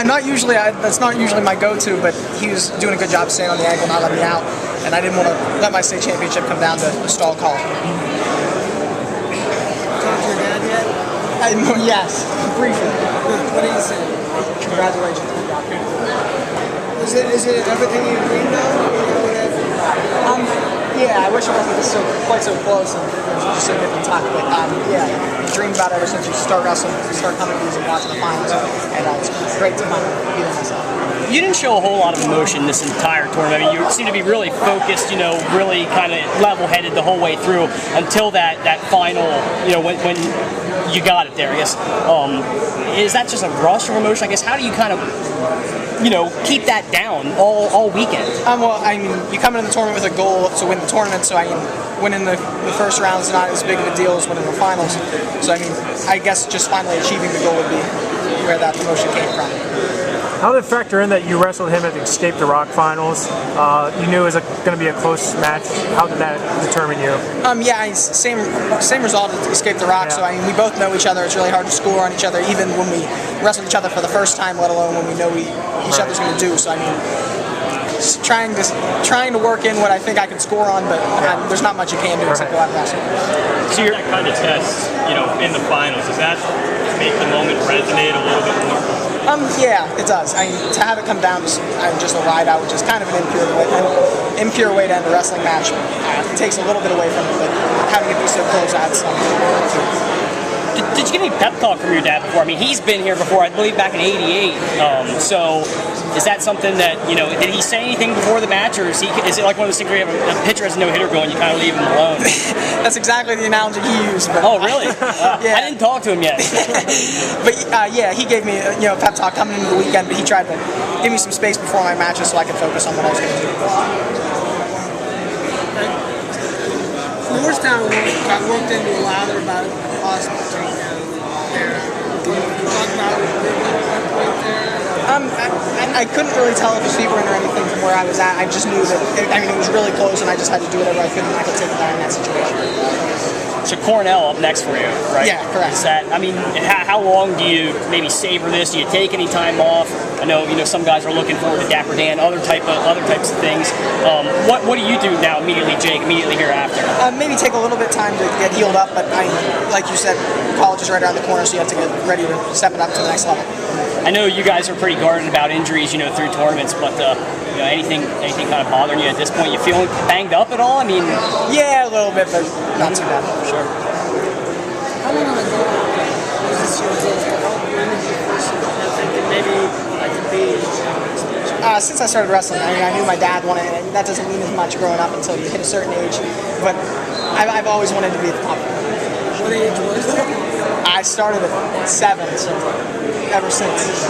Not usually. That's not usually my go-to, but he was doing a good job staying on the ankle, not letting me out, and I didn't want to let my state championship come down to a stall call. Talk to your dad yet? Yes, briefly. What did he say? Congratulations. Is it everything you dreamed of? Yeah, I wish it wasn't quite so close and just so nip and tuck, but yeah, dreamed about it ever since you start wrestling, start coming to these and watching the finals, and it's great to be there myself. You didn't show a whole lot of emotion this entire tournament. I mean, you seem to be really focused, really kind of level-headed the whole way through until that final, when you got it there, I guess. Is that just a rush of emotion? I guess, how do you kind of, keep that down all weekend? Well, I mean, you come into the tournament with a goal to win the tournament, so I mean, winning the first round is not as big of a deal as winning the finals. So I mean, I guess just finally achieving the goal would be where that emotion came from. How did it factor in that you wrestled him at the Escape the Rock finals? You knew it was going to be a close match. How did that determine you? Yeah, same result at Escape the Rock. Yeah. So I mean, we both know each other. It's really hard to score on each other, even when we wrestle each other for the first time, let alone when we know each other's going to do. So I mean, just trying to work in what I think I can score on, but there's not much you can do except go out and wrestle. So that kind of test, in the finals, does that make the moment resonate a little bit more? Yeah, it does. I mean, to have it come down to just a ride out, which is kind of an impure way to end a wrestling match, it takes a little bit away from it, but having it be so close adds something. Did you get any pep talk from your dad before? I mean, he's been here before, I believe back in '88. So is that something that, did he say anything before the match, or is it like one of those things where you have a pitcher has a no-hitter going, you kind of leave him alone? That's exactly the analogy he used. But, oh, really? Yeah. I didn't talk to him yet. But yeah, he gave me a pep talk coming into the weekend, but he tried to give me some space before my matches so I could focus on what I was going to do. Norristown got worked into a lather about possible takedown there. Can you talk about it right there? I couldn't really tell if his feet were in or anything from where I was at. I just knew that it was really close, and I just had to do whatever I could, and I could take it down in that situation. So Cornell up next for you, right? Yeah, correct. Is that, I mean, how long do you maybe savor this? Do you take any time off? I know some guys are looking forward to Dapper Dan, other types of things. What do you do now immediately, Jake? Immediately hereafter? Maybe take a little bit of time to get healed up, but like you said, college is right around the corner, so you have to get ready to step it up to the next level. I know you guys are pretty guarded about injuries, through tournaments, but anything kind of bothering you at this point? You feeling banged up at all? I mean, yeah, a little bit, but not too bad. Sure. How long ago was this your goal to help women thinking maybe I could be? Since I started wrestling, I knew my dad wanted it, and that doesn't mean as much growing up until you hit a certain age, but I've always wanted to be at the top. What age was it? I started at 7, so ever since.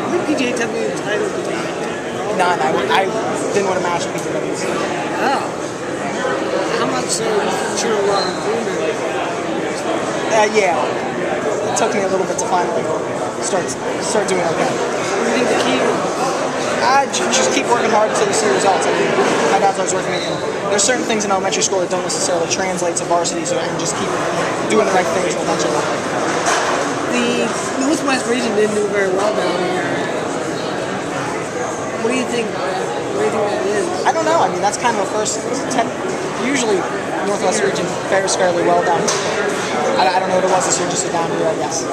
What PJW title did you get? None. I didn't want to match PJWs. Oh. How much should a lot of improvement? Yeah. It took me a little bit to finally start doing okay. What do you think the key is? Just keep working hard until you see results. I mean, my dad's always working with me. There's certain things in elementary school that don't necessarily translate to varsity, so I can just keep doing the right things and eventually. The Northwest region didn't do very well down here. What do you think? What do you think that is? I don't know. I mean, that's kind of a first. Usually, Northwest region fares fairly well down here. I don't know what it was this year, just a down year, I guess.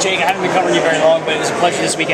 Jake, I haven't been covering you very long, but it was a pleasure this weekend.